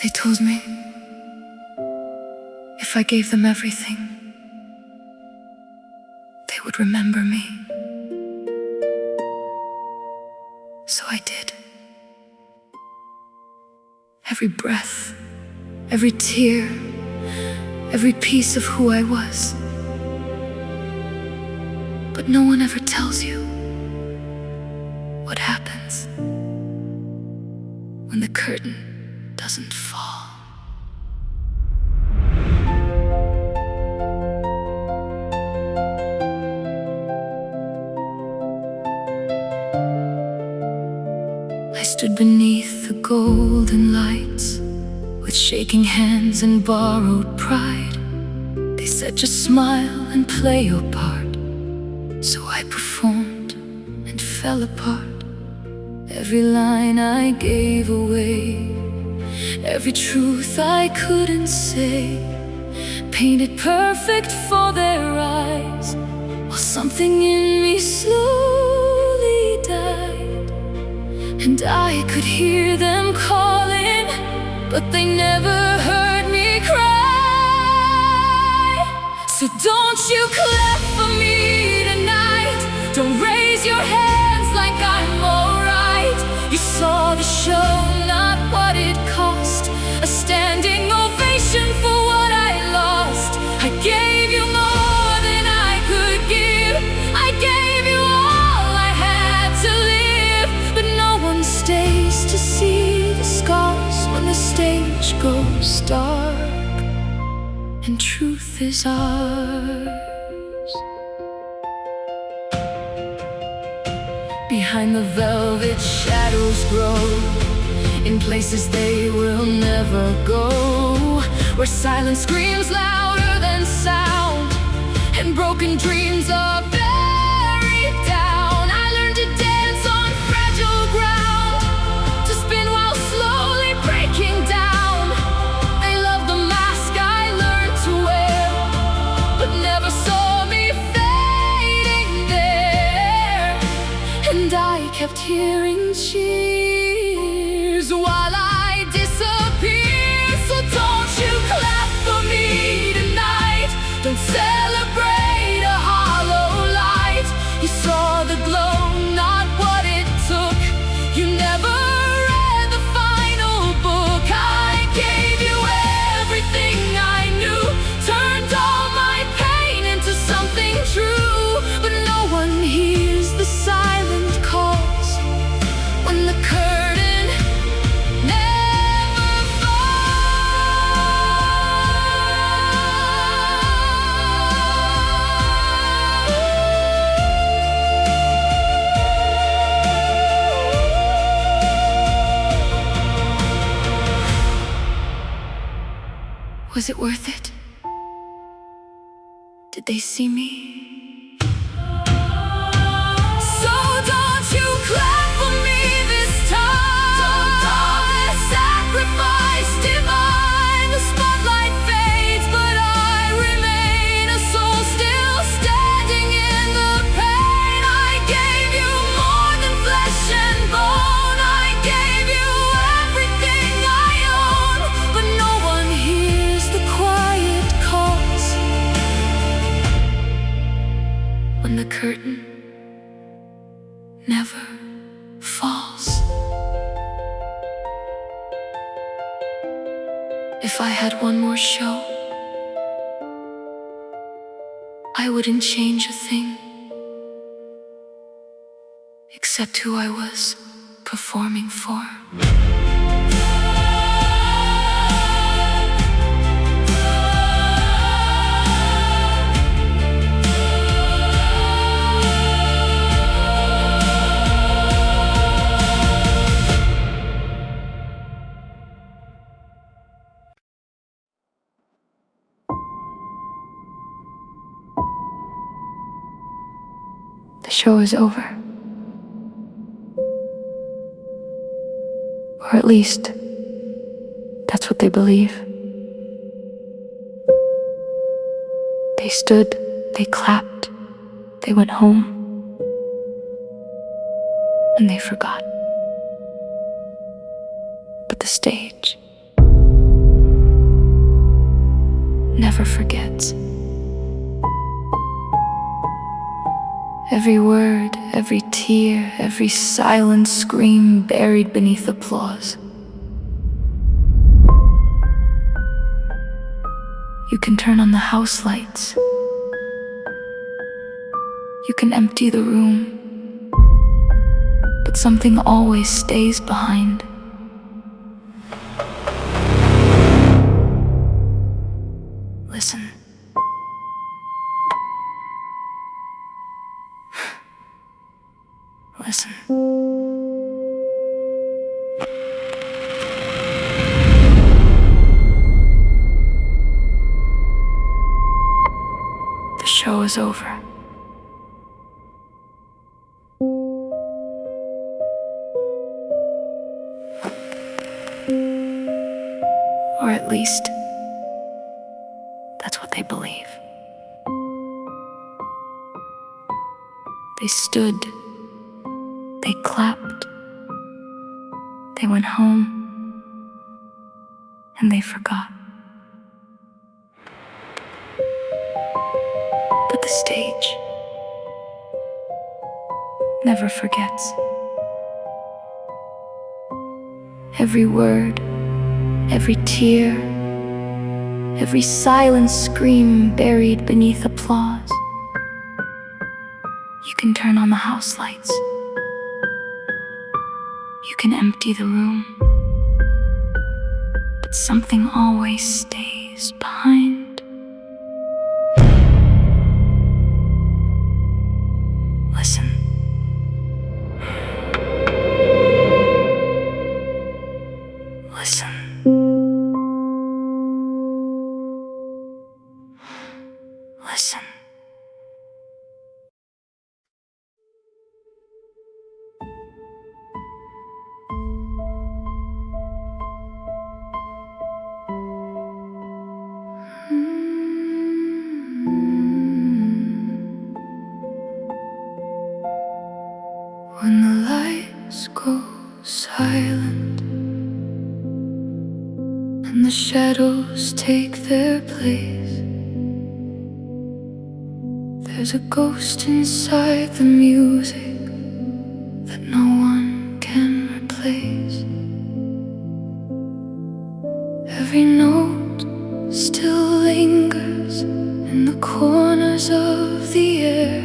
They told me if I gave them everything, they would remember me. So I did. Every breath, every tear, every piece of who I was. But no one ever tells you what happens when the curtain doesn't fall. I stood beneath the golden lights with shaking hands and borrowed pride. They said just smile and play your part. So I performed and fell apart. Every line I gave away, every truth I couldn't say, painted perfect for their eyes, while something in me slowly died. And I could hear them calling, but they never heard me cry. So don't you clap for me tonight. Don't raise your hands like I'm alright. You saw the show, not what it cost. A standing ovation for what I lost. I gave you more than I could give. I gave you all I had to live. But no one stays to see the scars when the stage goes dark and truth is ours. Behind the velvet shadows grow, in places they will never go, where silence screams louder than sound, and broken dreams are buried down. I learned to dance on fragile ground, to spin while slowly breaking down. They love the mask I learned to wear, but never saw me fading there. And I kept hearing cheers while I disappear. So don't you clap for me tonight. Don't celebrate a hollow light. You saw the glow, not what it took. You never read the final book. I gave you everything I knew, turned all my pain into something true. But no one hears the silent calls when the curtain never falls. Was it worth it? Did they see me? So don't you clap for me this time. Don't sacrifice divine. The spotlight fades, but I remain a soul still standing in the pain. I gave you more than flesh and bone. I gave you everything I own. But no one hears the quiet calls when the curtain never falls. If I had one more show, I wouldn't change a thing, except who I was performing for. The show is over. Or at least, that's what they believe. They stood, they clapped, they went home, and they forgot. But the stage never forgets. Every word, every tear, every silent scream buried beneath applause. You can turn on the house lights. You can empty the room. But something always stays behind. Listen. Listen. The show is over. Or at least, that's what they believe. They stood, they clapped, they went home, and they forgot. But the stage never forgets. Every word, every tear, every silent scream buried beneath applause. You can turn on the house lights. You can empty the room. But something always stays behind. Listen. Listen. Listen. When the lights go silent and the shadows take their place, there's a ghost inside the music that no one can replace. Every note still lingers in the corners of the air,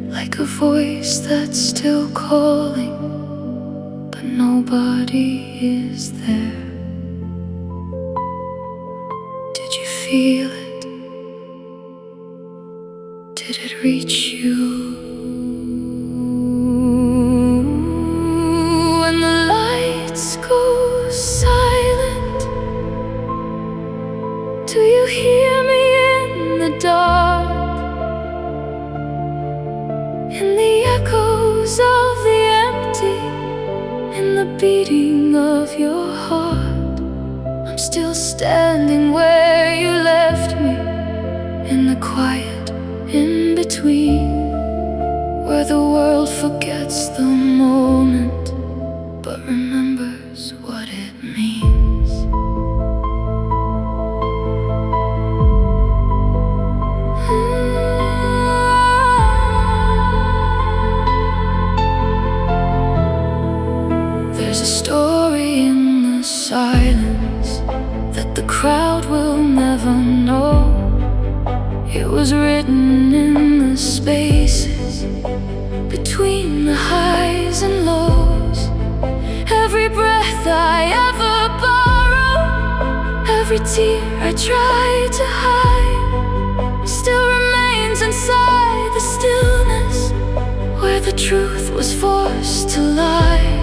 like a voice that's still calling, but nobody is there. Did you feel it? Did it reach you? When the lights go silent, do you hear me in the dark? In the echoes of the empty, in the beating of your heart, I'm still standing where you left me, in the quiet in between, where the world forgets the moment, but remembers what it means. There's a story in the silence that the crowd will never know. It was written in the spaces between the highs and lows. Every breath I ever borrow, every tear I try to hide, still remains inside the stillness where the truth was forced to lie.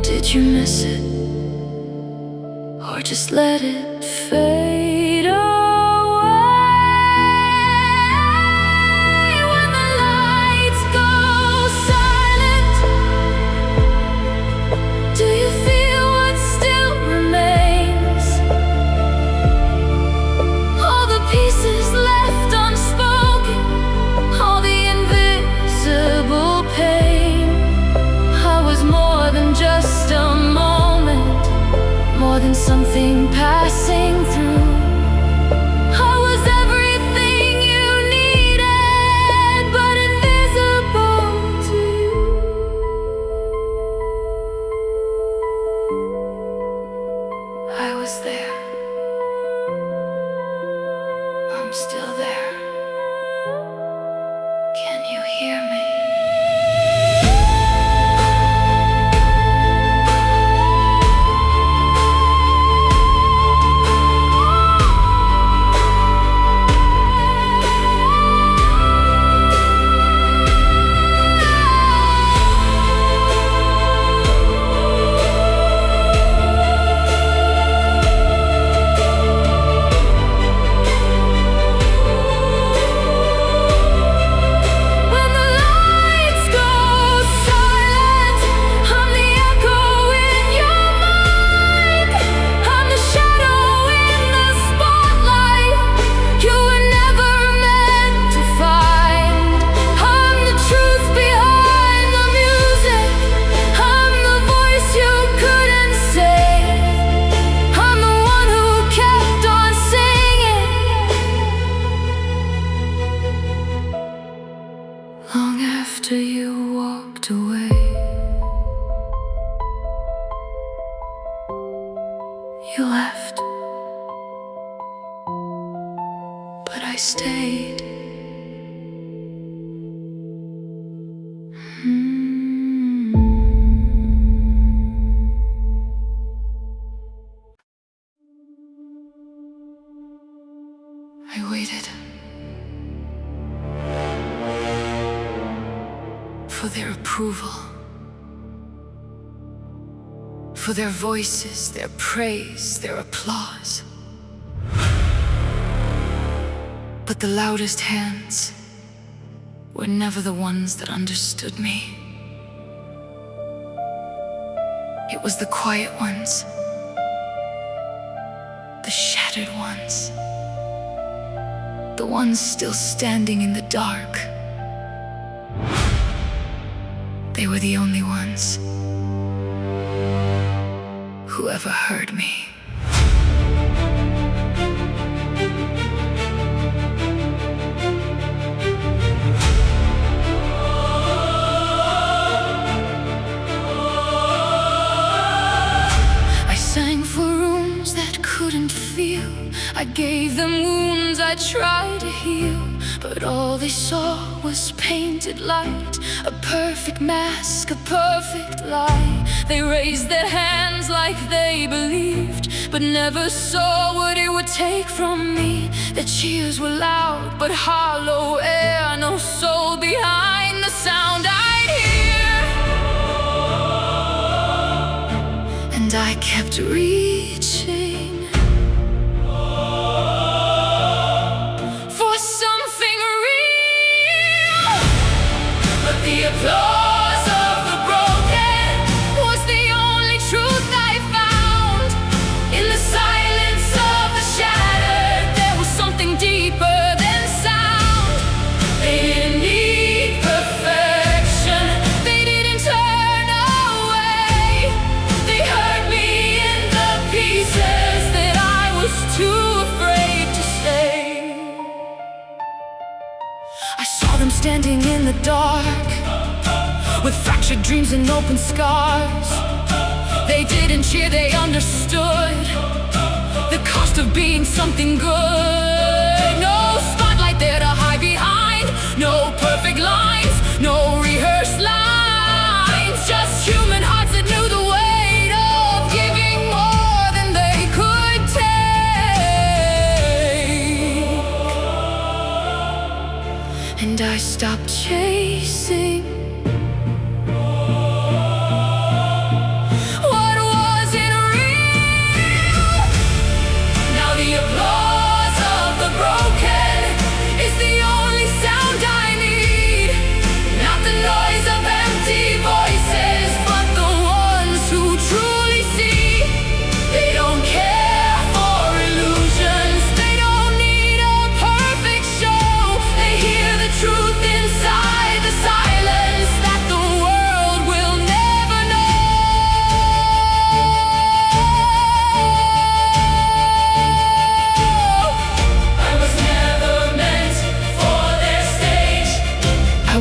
Did you miss it? Or just let it fade away? When the lights go silent, do you feel what still remains? All the pieces left unspoken, all the invisible pain. I was more than just a moment, more than something past I stayed. I waited for their approval, for their voices, their praise, their applause. But the loudest hands were never the ones that understood me. It was the quiet ones, the shattered ones, the ones still standing in the dark. They were the only ones who ever heard me. I sang for rooms that couldn't feel. I gave them wounds I tried to heal. But all they saw was painted light, a perfect mask, a perfect lie. They raised their hands like they believed, but never saw what it would take from me. Their cheers were loud, but hollow air, no soul behind the sound I'd hear. And I kept reaching the applause of the broken was the only truth I found. In the silence of the shattered, there was something deeper than sound. They didn't need perfection, they didn't turn away. They heard me in the pieces that I was too afraid to say. I saw them standing in the dark, with fractured dreams and open scars. They didn't cheer, they understood the cost of being something good. No spotlight there to hide behind, no perfect lines, no rehearsed lines. Just human hearts that knew the weight of giving more than they could take. And I stopped chasing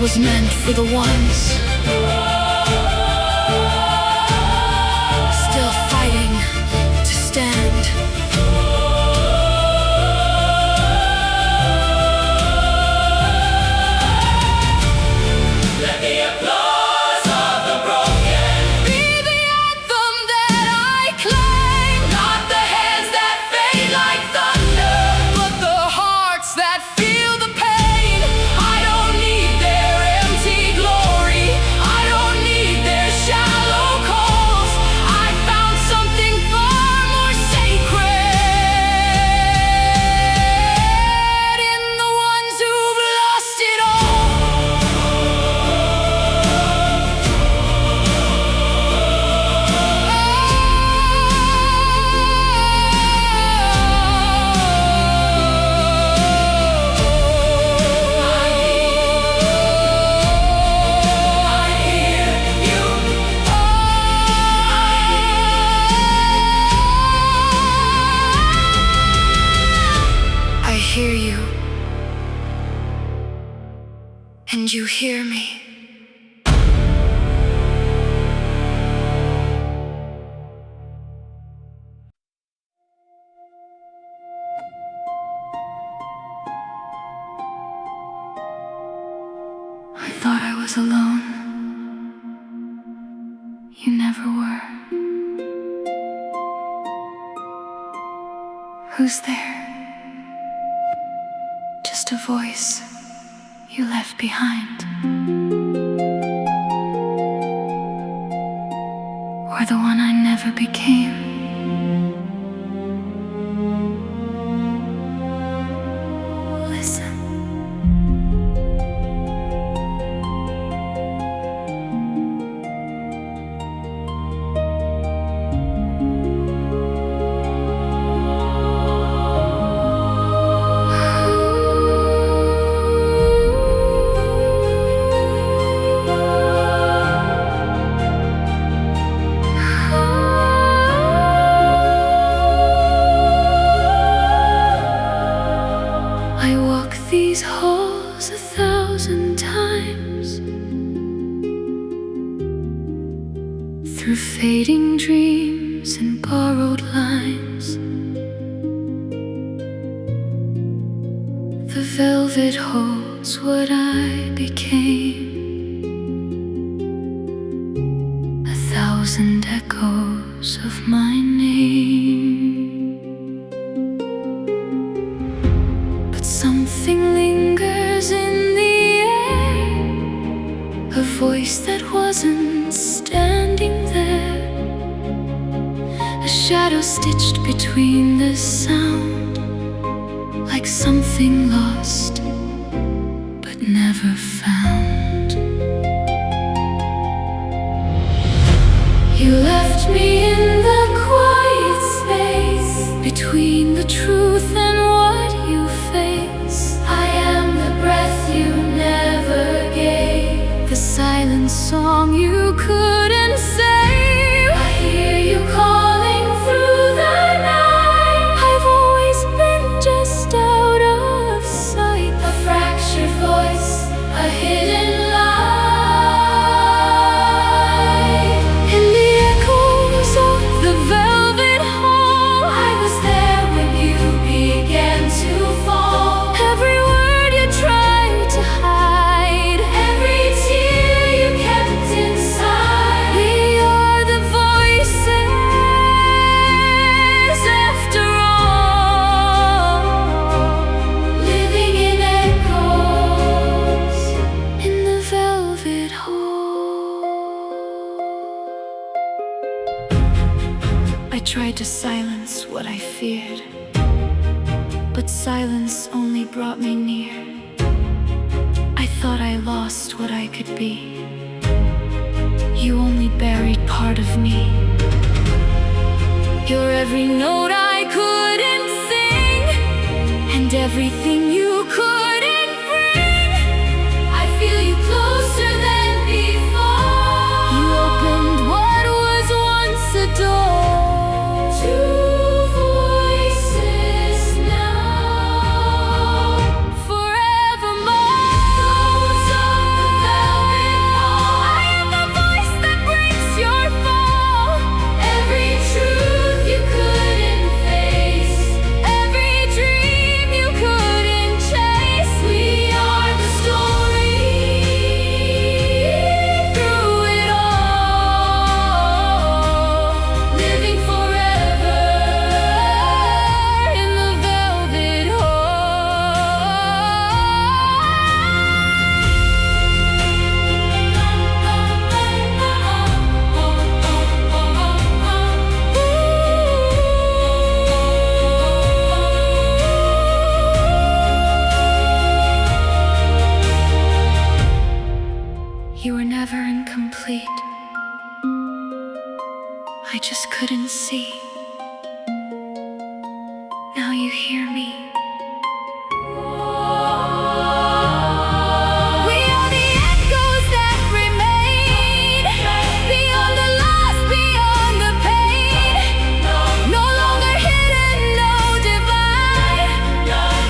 was meant for the ones still fighting to stand. Let the applause of the broken be the anthem that I claim. Not the hands that fade like thunder, but the hearts that feel the pain. I don't need their empty glory, I don't need their shallow calls. I found something far more sacred in the ones who've lost it all. I hear you, and you hear me. was alone. You never were. Who's there? Just a voice you left behind. Or the one I never became. Listen. These halls 1,000 times, through fading dreams and borrowed lines. The velvet holds what I became, 1,000 echoes of my name. Something lingers in the air, a voice that wasn't standing there, a shadow stitched between the sound, like something lost but never found. You left me in the quiet space between the truth and what you face. I am the breath you never gave, the silent song you couldn't save. I hear you calling through the night. I've always been just out of sight, a fractured voice, a hidden light. In the echoes of the velvet hall, I was there when you began to fall. Every word you tried to hide, every tear you kept inside. We are the voices after all, living in echoes in the velvet hall. I tried to silence what I feared, but silence only brought me near. I thought I lost what I could be. You only buried part of me. You're every note I couldn't sing, and everything you couldn't bring. I feel you closer than before. You opened what was once a door. Two voices now, forevermore. Those of the velvet hall. I am the voice that breaks your fall. Every truth you couldn't face, every dream you couldn't chase. We are the story through it all, living forever in the velvet hall. You were never incomplete. I just couldn't see. Now you hear me. We are the echoes that remain, beyond the loss, beyond the pain. No longer hidden, no divide.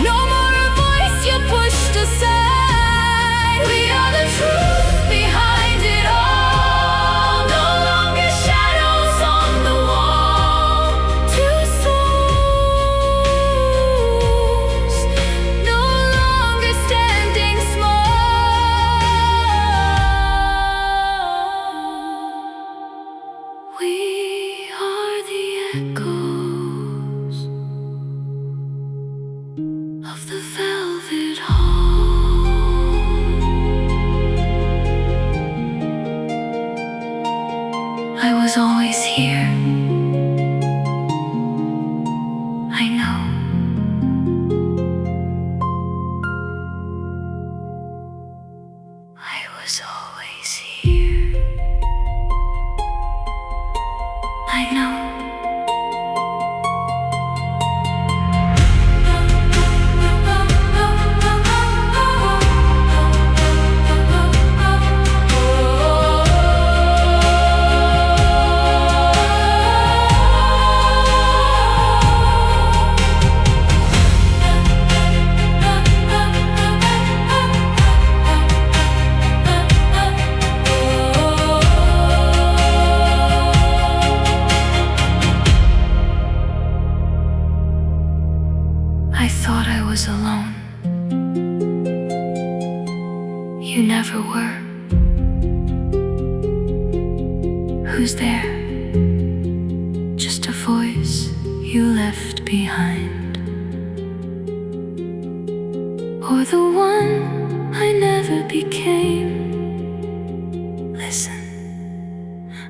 No more a voice you pushed aside. We are the truth behind it all. No longer shadows on the wall. Too soon. I thought I was alone. You never were. Who's there? Just a voice you left behind, or the one I never became. Listen,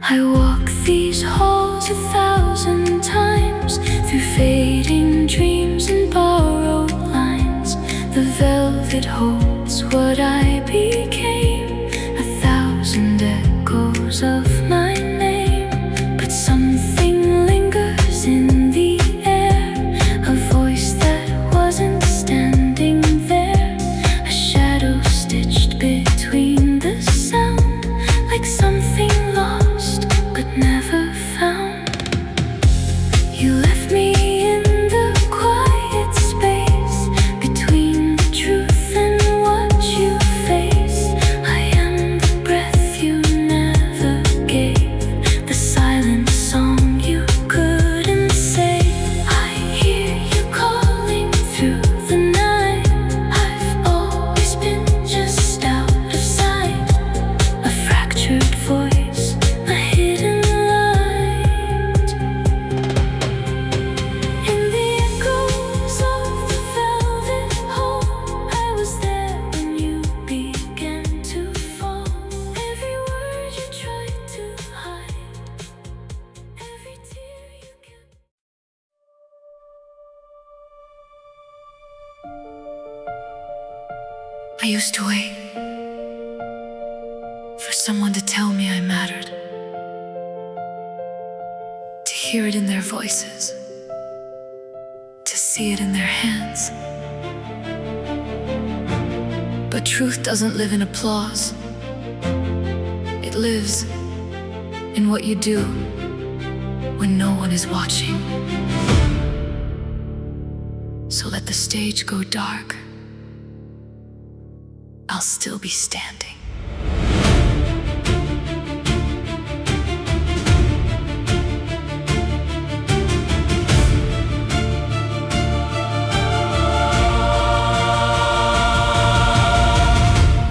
I walk these halls 1,000 times, through fading dreams and borrowed lines. The velvet holds what I became, 1,000 echoes of my name. But something lingers in the air, a voice that wasn't standing there, a shadow stitched between the sound, like something lost but never found. You left me in the quiet space between the truth and what you face. I am the breath you never gave, the silent song you couldn't say. I hear you calling through the night. I've always been just out of sight, a fractured voice, a hidden light. In the echoes of the velvet hall, I was there when you began to fall. Every word you tried to hide, every tear you kept. I used to wait for someone to tell me I mattered, to hear it in their voices, to see it in their hands. But truth doesn't live in applause. It lives in what you do when no one is watching. So let the stage go dark, I'll still be standing.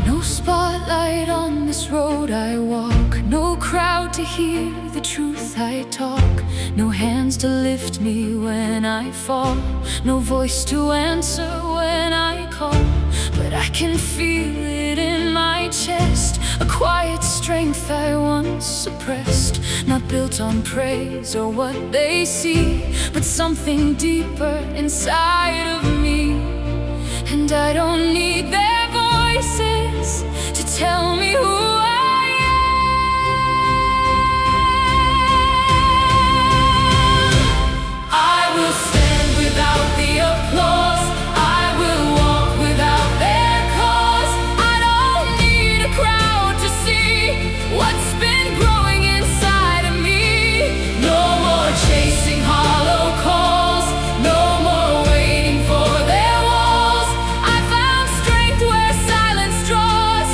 No spotlight on this road I walk, no crowd to hear the truth I talk, no hands to lift me when I fall, no voice to answer when I call. But I can feel it in my chest, a quiet strength I once suppressed, not built on praise or what they see, but something deeper inside of me. And I don't need their voices to tell me who I am. I will stand without the applause, I will walk without their cause. I don't need a crowd to see what's been growing inside of me. No more chasing hollow calls, no more waiting for their walls. I found strength where silence draws.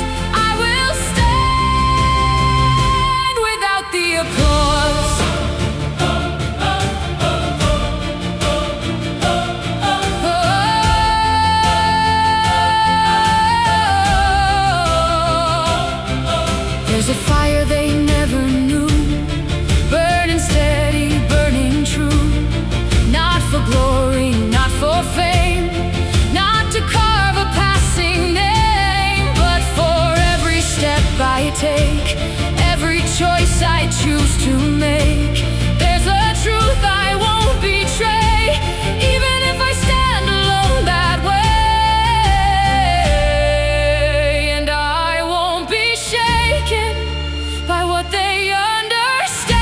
I will stand without the applause. There's a fire they never knew, burning steady, burning true. Not for glory, not for fame, not to carve a passing name, but for every step I take, every choice I choose to make. There's a truth I won't betray, even if I stand alone that way. And I won't be shaken by what they understand.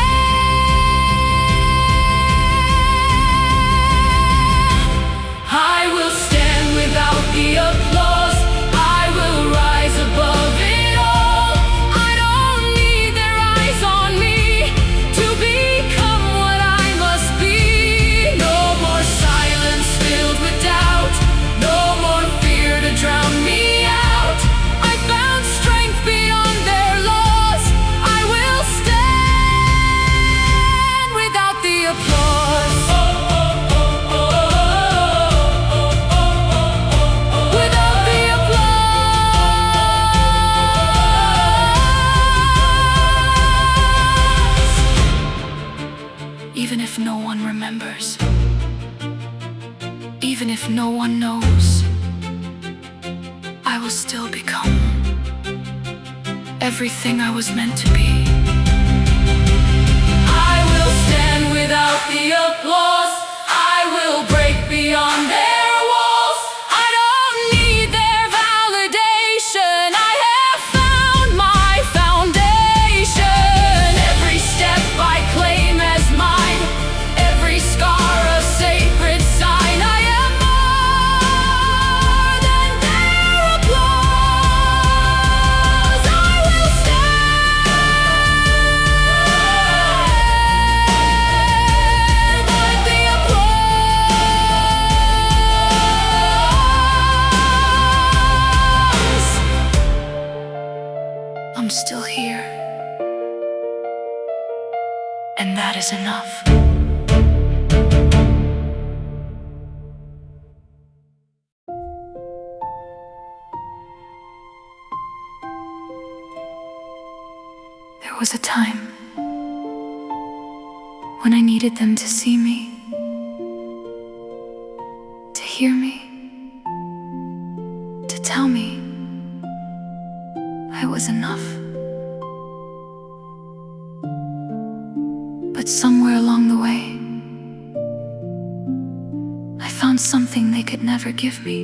I will stand without the applause, I will rise above it all. I don't need their eyes on me to be Even if no one knows, I will still become everything I was meant to be. I will stand without the applause. I will break beyond their walls. I don't need their validation. I have found my foundation. Every step I claim as mine, every scar a sacred sign. I am more than their applause. I will stand like the applause. I'm still here, and that is enough. There was a time when I needed them to see me, to hear me, to tell me I was enough. But somewhere along the way, I found something they could never give me: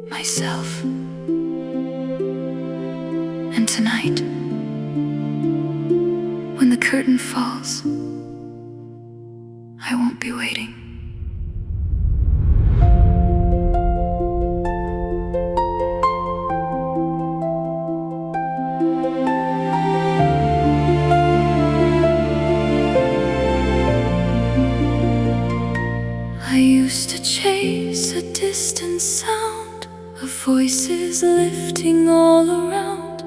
myself. And tonight, when the curtain falls, I won't be waiting. I used to chase a distant sound of voices lifting all around.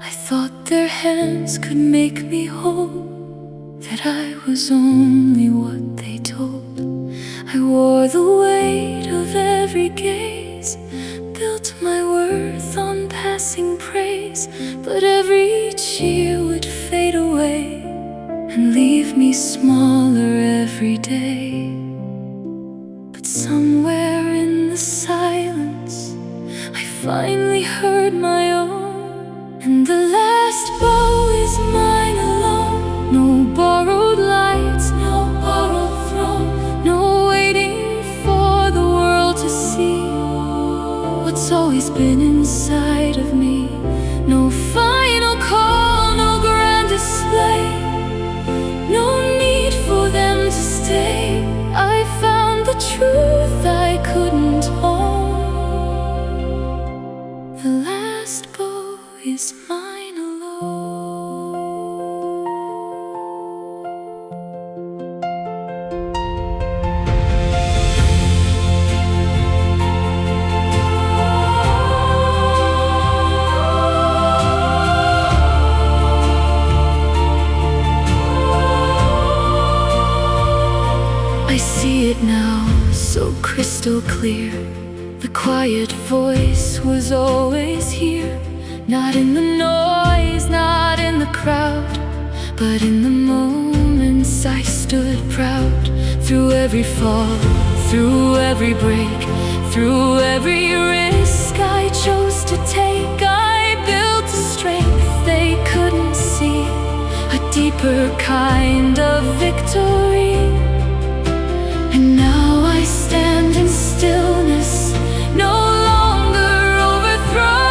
I thought their hands could make me whole, that I was only what they told. I wore the weight of every gaze, built my worth on passing praise. But every cheer would fade away and leave me smaller every day. But somewhere in the silence, I finally heard my own. And the last bow is mine alone. No borrowed lights, no borrowed throne, no waiting for the world to see what's always been inside of me. No final call, no grand display, no need for them to stay. I found the truth I couldn't own. The last bow is mine alone. I see it now, so crystal clear. The quiet voice was always here. Not in the noise, not in the crowd, but in the moments I stood proud. Through every fall, through every break, through every risk I chose to take. I built a strength they couldn't see, a deeper kind of victory. And now I stand in stillness, no longer overthrown.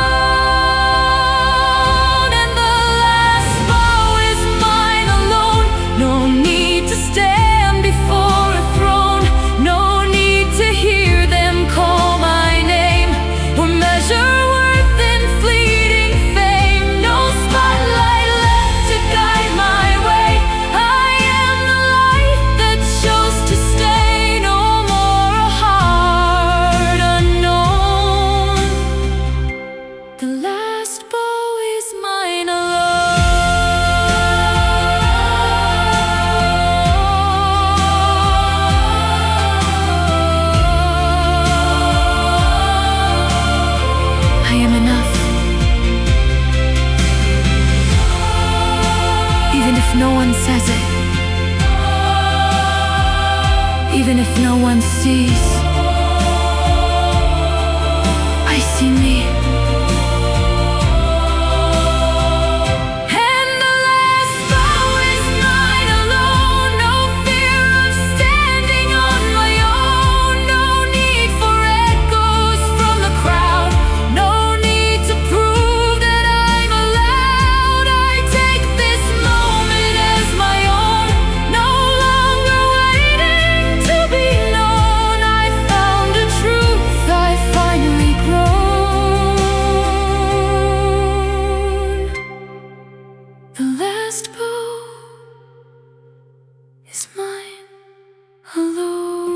And the last bow is mine alone. No need to stand before a throne, no need to hear them call my name or measure worth in fleeting fame. No spotlight left to guide my way. I am the light that chose to stay. No more a heart unknown. The last bow is mine alone. I am enough, even if no one says it. even if no one sees. I see me. And the last bow is mine alone. No fear of standing on my own. No need for echoes from the crowd. No need to prove that I'm allowed. I take this moment as my own. No longer waiting to be known. I found a truth I finally grown. The last bow is mine alone.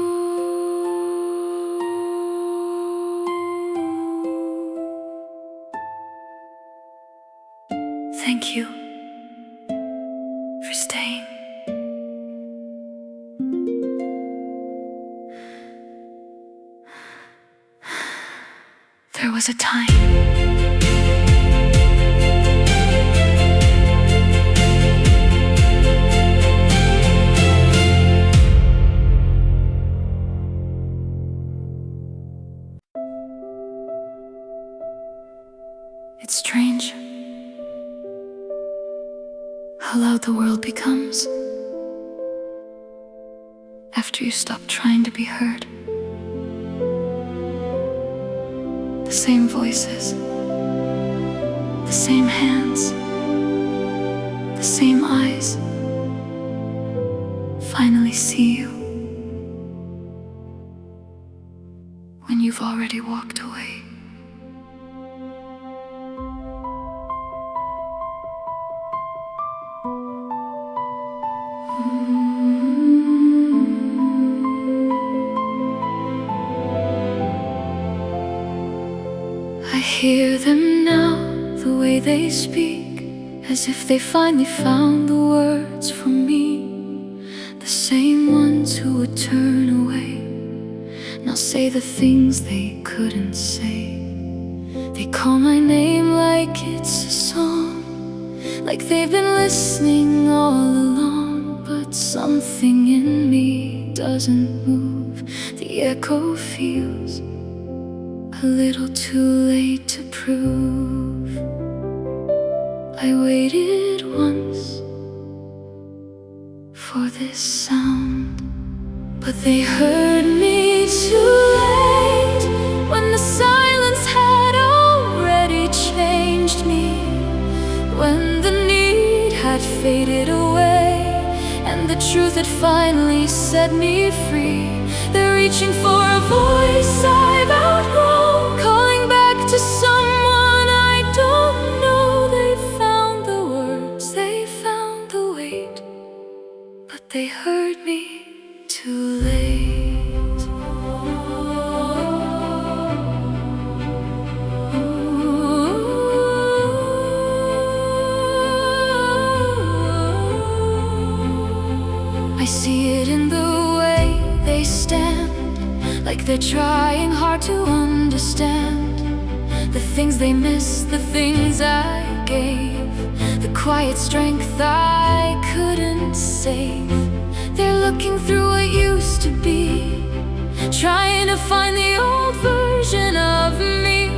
Thank you for staying. There was a time it's strange how loud the world becomes after you stop trying to be heard. The same voices, the same hands, the same eyes finally see you when you've already walked away. I hear them now, the way they speak, as if they finally found the words for me. The same ones who would turn away now say the things they couldn't say. They call my name like it's a song, like they've been listening all along. But something in me doesn't move. The echo feels a little too late to prove. I waited once for this sound, but they heard me too late, when the silence had already changed me, when the need had faded away, and the truth had finally set me free. They're reaching for a voice I've outgrown, calling back to someone I don't know. They found the words, they found the weight, but they heard me too late. I see it in the way they stand, like they're trying hard to understand the things they miss, the things I gave, the quiet strength I couldn't save. They're looking through what used to be, trying to find the old version of me.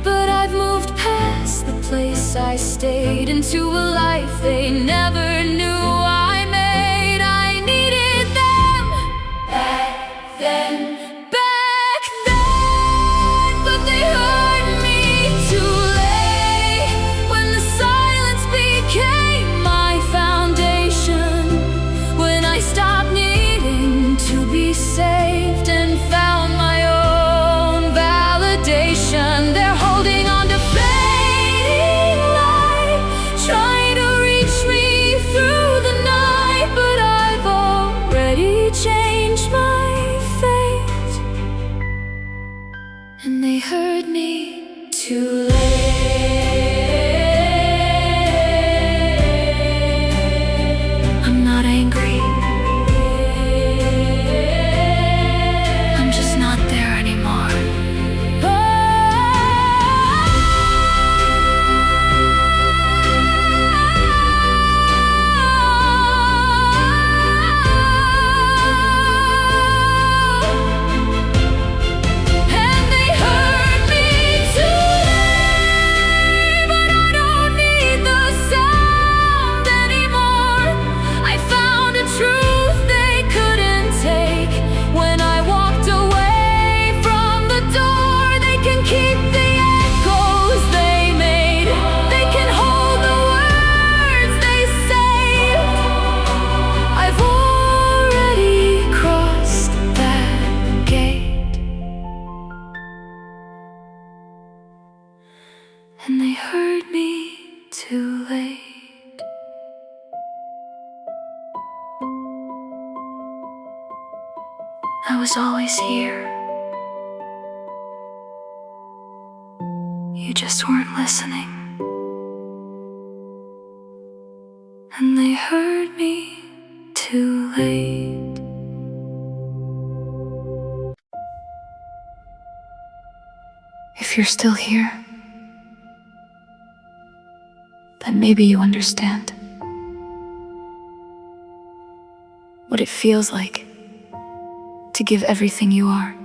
But I've moved past the place I stayed, into a life they never knew I made. I needed them back then. But they heard me too late, when the silence became my foundation, when I stopped needing to be saved and found my own validation. They're holding on to fading light, trying to reach me through I was always here. You just weren't listening. And they heard me too late. If you're still here, then maybe you understand what it feels like to give everything you are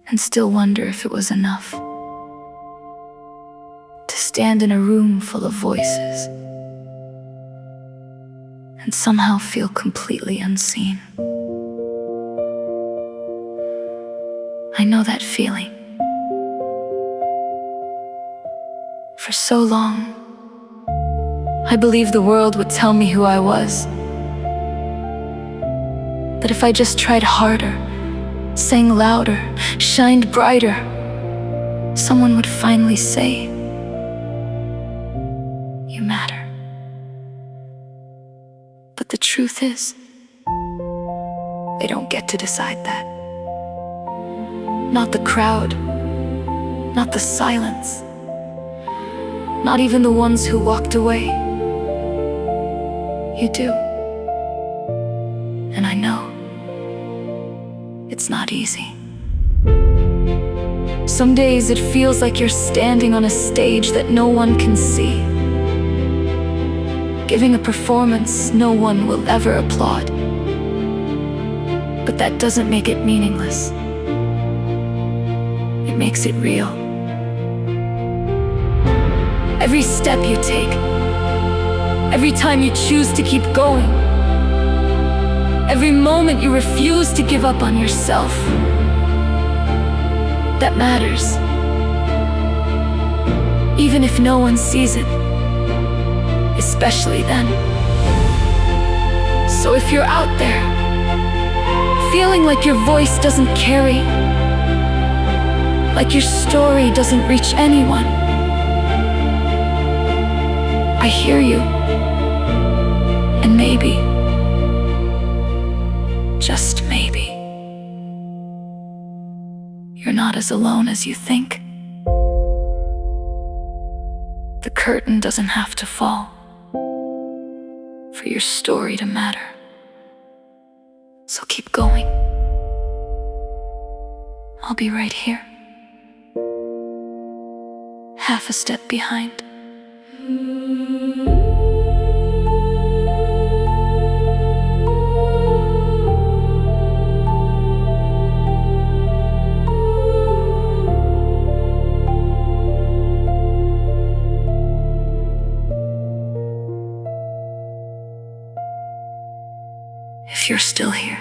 and still wonder if it was enough. To stand in a room full of voices and somehow feel completely unseen. I know that feeling. For so long, I believed the world would tell me who I was. That if I just tried harder, sang louder, shined brighter, someone would finally say, "You matter." But the truth is, they don't get to decide that. Not the crowd, not the silence, not even the ones who walked away. You do. And I know it's not easy. Some days it feels like you're standing on a stage that no one can see, giving a performance no one will ever applaud. But that doesn't make it meaningless. It makes it real. Every step you take, every time you choose to keep going, every moment you refuse to give up on yourself, that matters. Even if no one sees it, especially then. So if you're out there, feeling like your voice doesn't carry, like your story doesn't reach anyone, I hear you. And maybe, just maybe, you're not as alone as you think. The curtain doesn't have to fall for your story to matter. So keep going. I'll be right here, half a step behind. If you're still here,